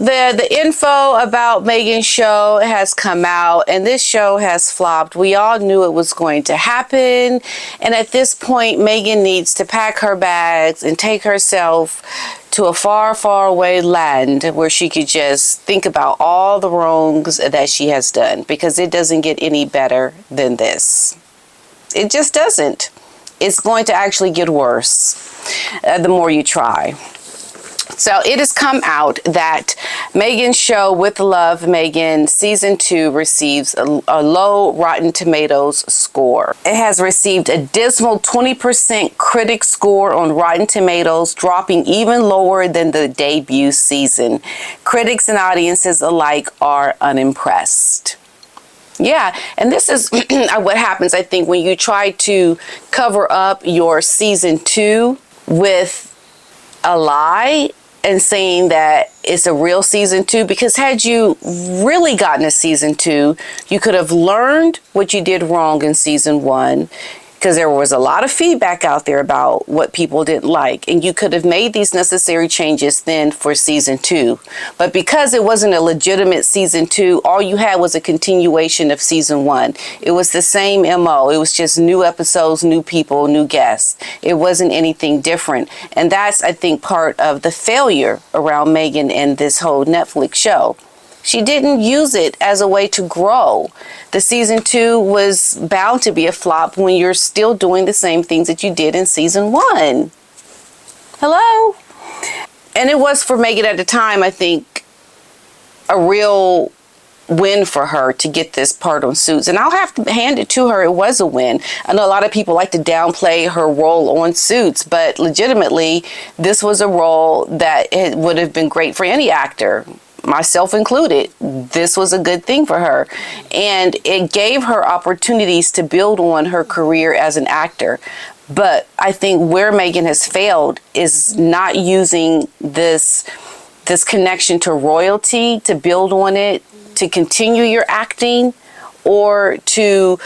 the info about Meghan's show has come out, and this show has flopped. We all knew it was going to happen, and at this point, Meghan needs to pack her bags and take herself to a far, far away land where she could just think about all the wrongs that she has done, because it doesn't get any better than this. It just doesn't. It's going to actually get worse the more you try. So it has come out that Meghan's show With Love Meghan Season 2 receives a low Rotten Tomatoes score. It has received a dismal 20% critic score on Rotten Tomatoes, dropping even lower than the debut season. Critics and audiences alike are unimpressed. Yeah, and this is what happens, I think, when you try to cover up your Season 2 with a lie and saying that it's a real Season 2, because had you really gotten a Season 2, you could have learned what you did wrong in Season 1, because there was a lot of feedback out there about what people didn't like, and you could have made these necessary changes then for Season 2. But because it wasn't a legitimate Season 2, all you had was a continuation of Season 1. It was the same MO. It was just new episodes, new people, new guests. It wasn't anything different. And that's, I think, part of the failure around Meghan and this whole Netflix show. She didn't use it as a way to grow. The Season 2 was bound to be a flop when you're still doing the same things that you did in Season 1. Hello? And it was for Meghan at the time, I think, a real win for her to get this part on Suits. And I'll have to hand it to her. It was a win. I know a lot of people like to downplay her role on Suits, but legitimately, this was a role that it would have been great for any actor, myself included. This was a good thing for her, and it gave her opportunities to build on her career as an actor. But I think where Meghan has failed is not using this connection to royalty to build on it, to continue your acting, or to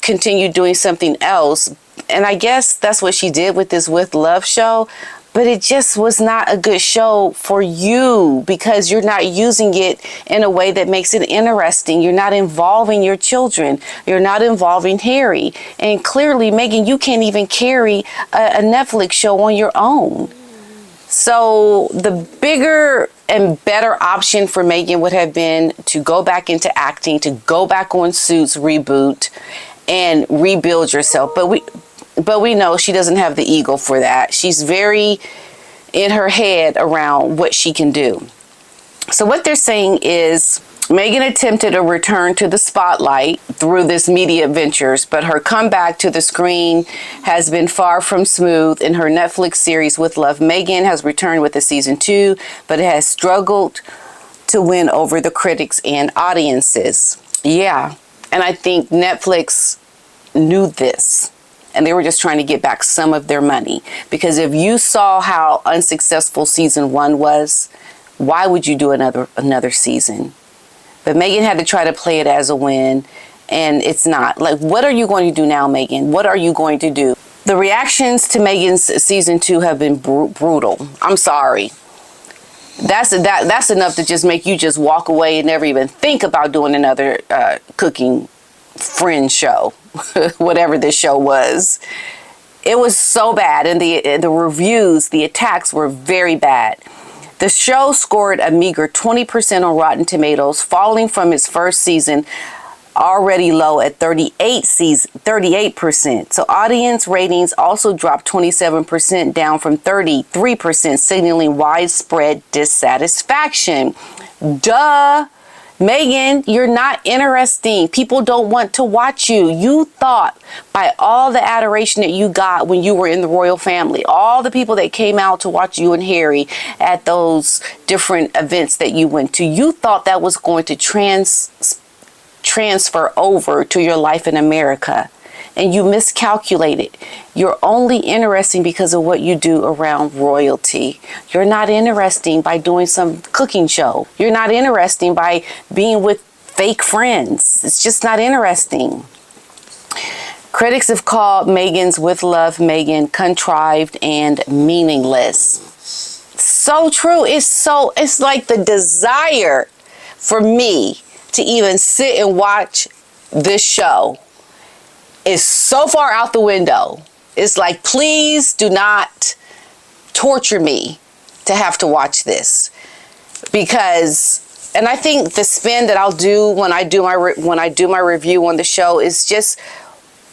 continue doing something else. And I guess that's what she did with this With Love show. But it just was not a good show for you, because you're not using it in a way that makes it interesting. You're not involving your children. You're not involving Harry. And clearly, Meghan, you can't even carry a Netflix show on your own. So the bigger and better option for Meghan would have been to go back into acting, to go back on Suits reboot and rebuild yourself. But we know she doesn't have the ego for that. She's very in her head around what she can do. So what they're saying is Meghan attempted a return to the spotlight through this media ventures, but her comeback to the screen has been far from smooth. In her Netflix series With Love, Meghan has returned with a Season 2, but it has struggled to win over the critics and audiences. Yeah, and I think Netflix knew this, and they were just trying to get back some of their money. Because if you saw how unsuccessful Season 1 was, why would you do another season? But Meghan had to try to play it as a win, and it's not. Like, what are you going to do now, Meghan? What are you going to do? The reactions to Meghan's Season 2 have been brutal. I'm sorry. That's enough to just make you just walk away and never even think about doing another cooking Friends show, whatever this show was. It was so bad, and the reviews, the attacks were very bad. The show scored a meager 20% on Rotten Tomatoes, falling from its first season already low at 38%. So audience ratings also dropped 27%, down from 33%, signaling widespread dissatisfaction. Duh. Meghan, you're not interesting. People don't want to watch you. You thought by all the adoration that you got when you were in the royal family, all the people that came out to watch you and Harry at those different events that you went to, you thought that was going to transfer over to your life in America. And you miscalculated. You're only interesting because of what you do around royalty. You're not interesting by doing some cooking show. You're not interesting by being with fake friends. It's just not interesting. Critics have called Meghan's With Love Meghan contrived and meaningless. so true. It's like the desire for me to even sit and watch this show is so far out the window. It's like, please do not torture me to have to watch this. Because, and I think the spin that I'll do when I do my review on the show is just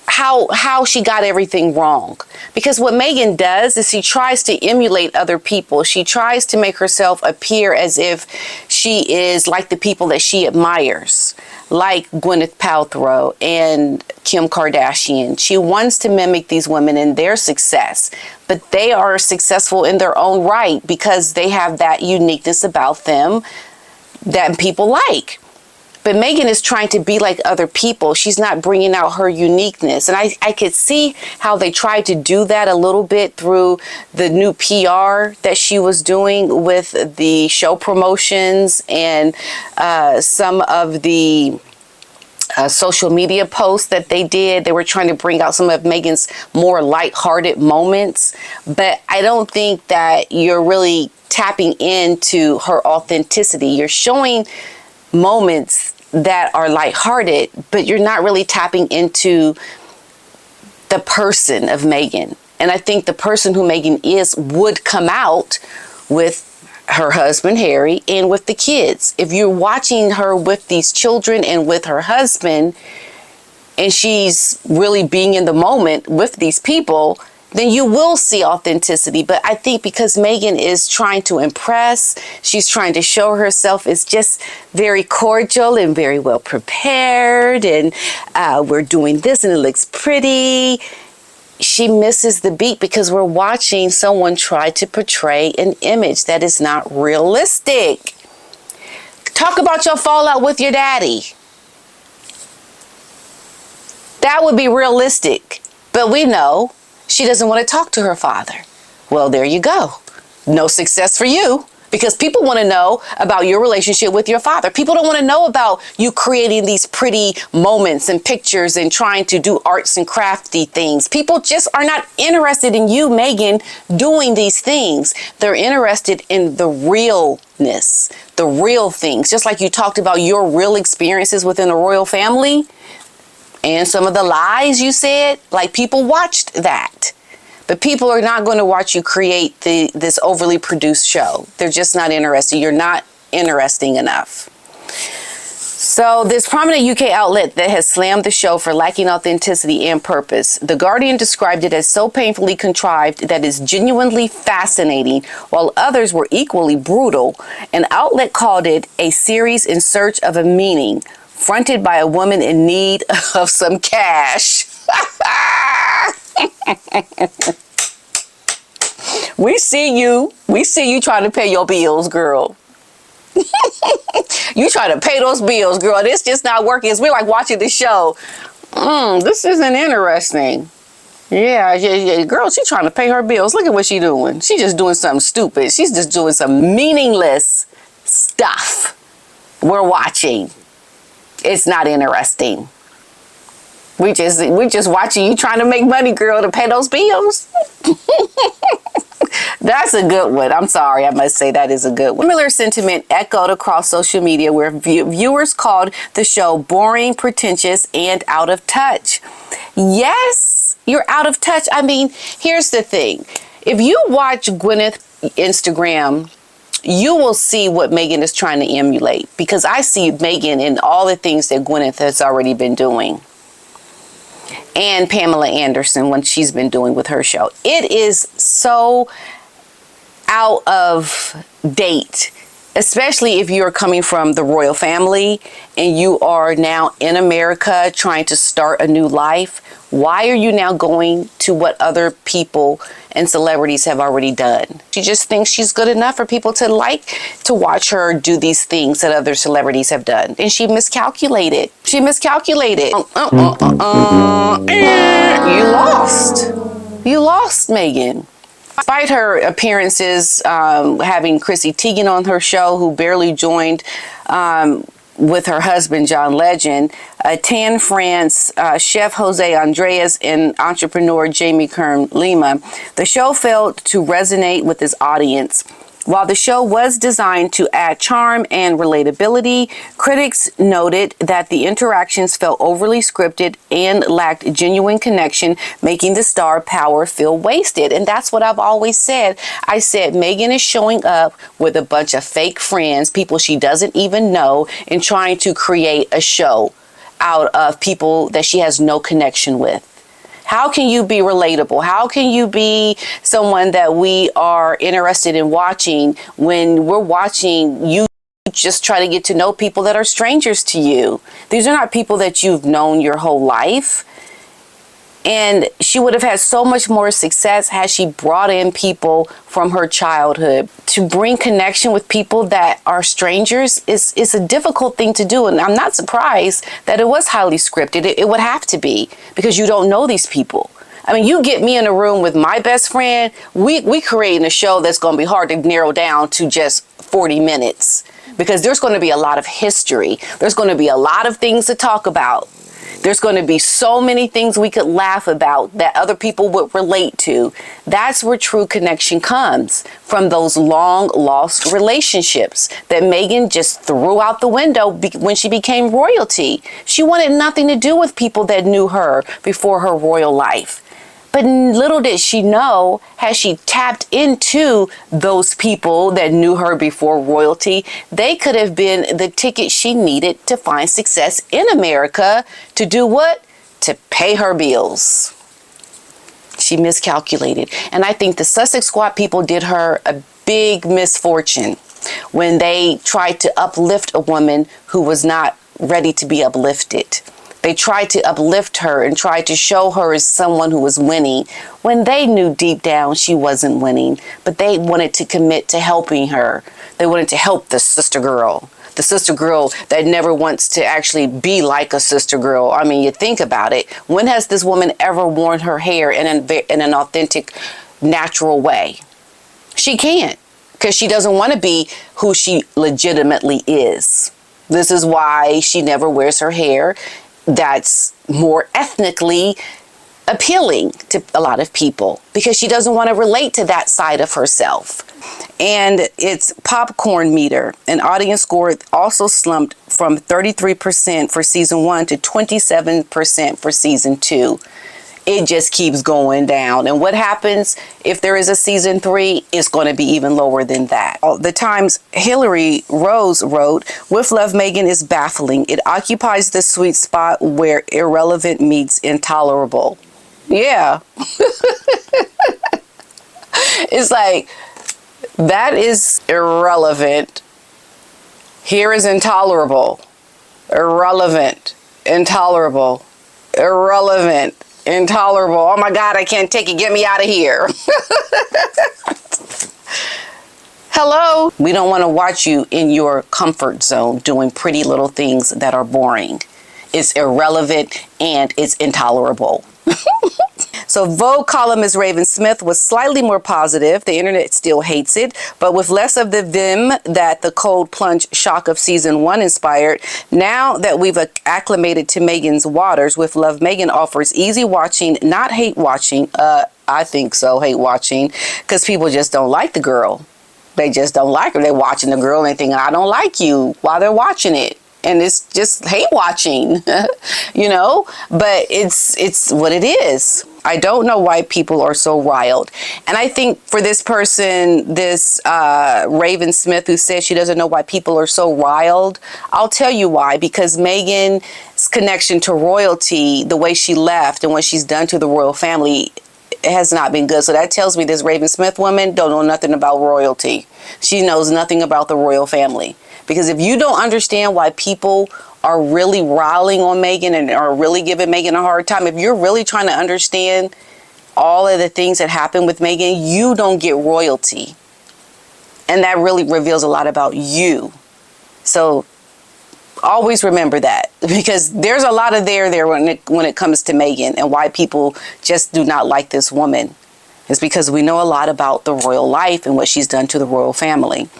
how she got everything wrong. Because what Meghan does is she tries to emulate other people. She tries to make herself appear as if she is like the people that she admires, like Gwyneth Paltrow and Kim Kardashian. She wants to mimic these women and their success, but they are successful in their own right because they have that uniqueness about them that people like. But Meghan is trying to be like other people. She's not bringing out her uniqueness. And I could see how they tried to do that a little bit through the new PR that she was doing with the show promotions and some of the social media posts that they did. They were trying to bring out some of Meghan's more lighthearted moments. But I don't think that you're really tapping into her authenticity. You're showing moments that are lighthearted, but you're not really tapping into the person of Meghan. And I think the person who Meghan is would come out with her husband, Harry, and with the kids. If you're watching her with these children and with her husband, and she's really being in the moment with these people, then you will see authenticity. But I think because Meghan is trying to impress, she's trying to show herself is just very cordial and very well prepared, and we're doing this and it looks pretty. She misses the beat because we're watching someone try to portray an image that is not realistic. Talk about your fallout with your daddy. That would be realistic. But we know she doesn't want to talk to her father. Well, there you go. No success for you, because people want to know about your relationship with your father. People don't want to know about you creating these pretty moments and pictures and trying to do arts and crafty things. People just are not interested in you, Meghan, doing these things. They're interested in the realness, the real things. Just like you talked about your real experiences within the royal family. And some of the lies you said, like people watched that. But people are not going to watch you create this overly produced show. They're just not interested. You're not interesting enough. So this prominent UK outlet that has slammed the show for lacking authenticity and purpose, The Guardian described it as so painfully contrived that it's genuinely fascinating, while others were equally brutal. An outlet called it a series in search of a meaning, fronted by a woman in need of some cash. We see you trying to pay your bills, girl. You trying to pay those bills, girl. This just not working. We're like watching the show. This isn't interesting. Yeah. Girl, she trying to pay her bills. Look at what she doing. She just doing something stupid. She's just doing some meaningless stuff. We're watching. It's not interesting. We just watching you trying to make money, girl, to pay those bills. That's a good one. I'm sorry, I must say that is a good one. Similar sentiment echoed across social media, where viewers called the show boring, pretentious, and out of touch. Yes, you're out of touch. I mean, here's the thing. If you watch Gwyneth Instagram, you will see what Meghan is trying to emulate, because I see Meghan in all the things that Gwyneth has already been doing. And Pamela Anderson, when she's been doing with her show. It is so out of date, especially if you're coming from the royal family and you are now in America trying to start a new life. Why are you now going to what other people and celebrities have already done? She just thinks she's good enough for people to like to watch her do these things that other celebrities have done. And she miscalculated. You lost, Meghan. Despite her appearances, having Chrissy Teigen on her show, who barely joined with her husband, John Legend, Tan France, chef Jose Andres, and entrepreneur Jamie Kern Lima, the show failed to resonate with its audience. While the show was designed to add charm and relatability, critics noted that the interactions felt overly scripted and lacked genuine connection, making the star power feel wasted. And that's what I've always said. I said Meghan is showing up with a bunch of fake friends, people she doesn't even know, and trying to create a show out of people that she has no connection with. How can you be relatable? How can you be someone that we are interested in watching when we're watching you just try to get to know people that are strangers to you? These are not people that you've known your whole life. And she would have had so much more success had she brought in people from her childhood. To bring connection with people that are strangers is a difficult thing to do. And I'm not surprised that it was highly scripted. It would have to be, because you don't know these people. I mean, you get me in a room with my best friend, we creating a show that's going to be hard to narrow down to just 40 minutes. Because there's going to be a lot of history. There's going to be a lot of things to talk about. There's going to be so many things we could laugh about that other people would relate to. That's where true connection comes from, those long lost relationships that Meghan just threw out the window when she became royalty. She wanted nothing to do with people that knew her before her royal life. But little did she know, had she tapped into those people that knew her before royalty, they could have been the ticket she needed to find success in America. To do what? To pay her bills. She miscalculated. And I think the Sussex Squad people did her a big misfortune when they tried to uplift a woman who was not ready to be uplifted. They tried to uplift her and tried to show her as someone who was winning when they knew deep down she wasn't winning, but they wanted to commit to helping her. They wanted to help the sister girl that never wants to actually be like a sister girl. I mean, you think about it. When has this woman ever worn her hair in an authentic, natural way? She can't, because she doesn't want to be who she legitimately is. This is why she never wears her hair. That's more ethnically appealing to a lot of people, because she doesn't want to relate to that side of herself. And its popcorn meter, an audience score, also slumped from 33% for season 1 to 27% for season 2. It just keeps going down. And what happens if there is a season 3? It's going to be even lower than that. The Times' Hillary Rose wrote, "With Love, Meghan is baffling. It occupies the sweet spot where irrelevant meets intolerable." Yeah. It's like, that is irrelevant. Here is intolerable. Irrelevant. Intolerable. Irrelevant. Intolerable. Oh my God, I can't take it. Get me out of here. Hello? We don't want to watch you in your comfort zone doing pretty little things that are boring. It's irrelevant and it's intolerable. So Vogue columnist Raven Smith was slightly more positive. The internet still hates it, but with less of the vim that the cold plunge shock of season 1 inspired. Now that we've acclimated to Meghan's waters, With Love, Meghan offers easy watching, not hate watching. I think so, hate watching, because people just don't like the girl. They just don't like her. They're watching the girl and they think, I don't like you, while they're watching it. And it's just hate watching, you know, but it's what it is. I don't know why people are so riled. And I think for this person, this Raven Smith, who says she doesn't know why people are so riled, I'll tell you why. Because Meghan's connection to royalty, the way she left and what she's done to the royal family, has not been good. So that tells me this Raven Smith woman don't know nothing about royalty. She knows nothing about the royal family. Because if you don't understand why people are really riling on Meghan and are really giving Meghan a hard time, if you're really trying to understand all of the things that happen with Meghan, you don't get royalty. And that really reveals a lot about you. So always remember that, because there's a lot of there when it comes to Meghan and why people just do not like this woman. It's because we know a lot about the royal life and what she's done to the royal family.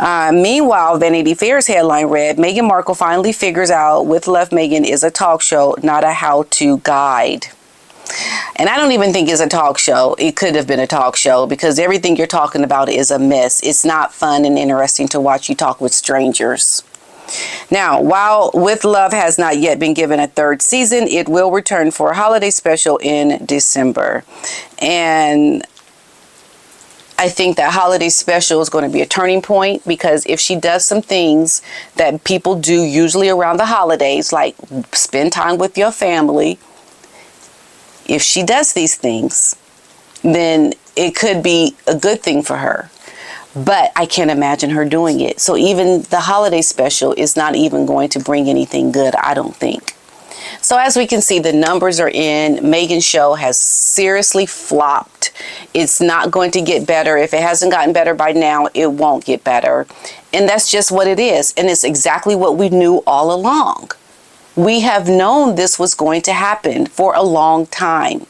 Meanwhile, Vanity Fair's headline read, Meghan Markle finally figures out With Love, Meghan is a talk show, not a how-to guide. And I don't even think it's a talk show. It could have been a talk show because everything you're talking about is a mess. It's not fun and interesting to watch you talk with strangers. Now, while With Love has not yet been given a third season, it will return for a holiday special in December. And I think that holiday special is going to be a turning point, because if she does some things that people do usually around the holidays, like spend time with your family, if she does these things, then it could be a good thing for her. But I can't imagine her doing it. So even the holiday special is not even going to bring anything good, I don't think. So as we can see, the numbers are in. Meghan's show has seriously flopped. It's not going to get better. If it hasn't gotten better by now, it won't get better. And that's just what it is. And it's exactly what we knew all along. We have known this was going to happen for a long time.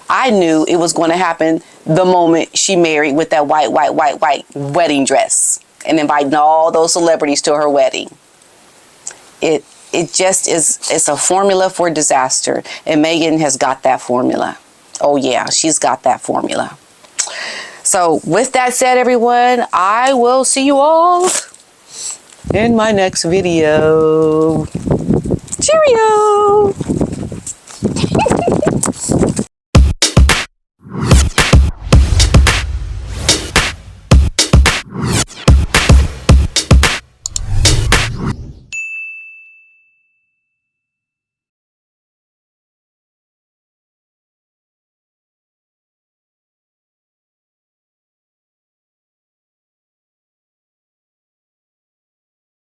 I knew it was going to happen the moment she married with that white wedding dress and inviting all those celebrities to her wedding. It just is, it's a formula for disaster. And Meghan has got that formula. Oh yeah, she's got that formula. So with that said, everyone, I will see you all in my next video. Cheerio!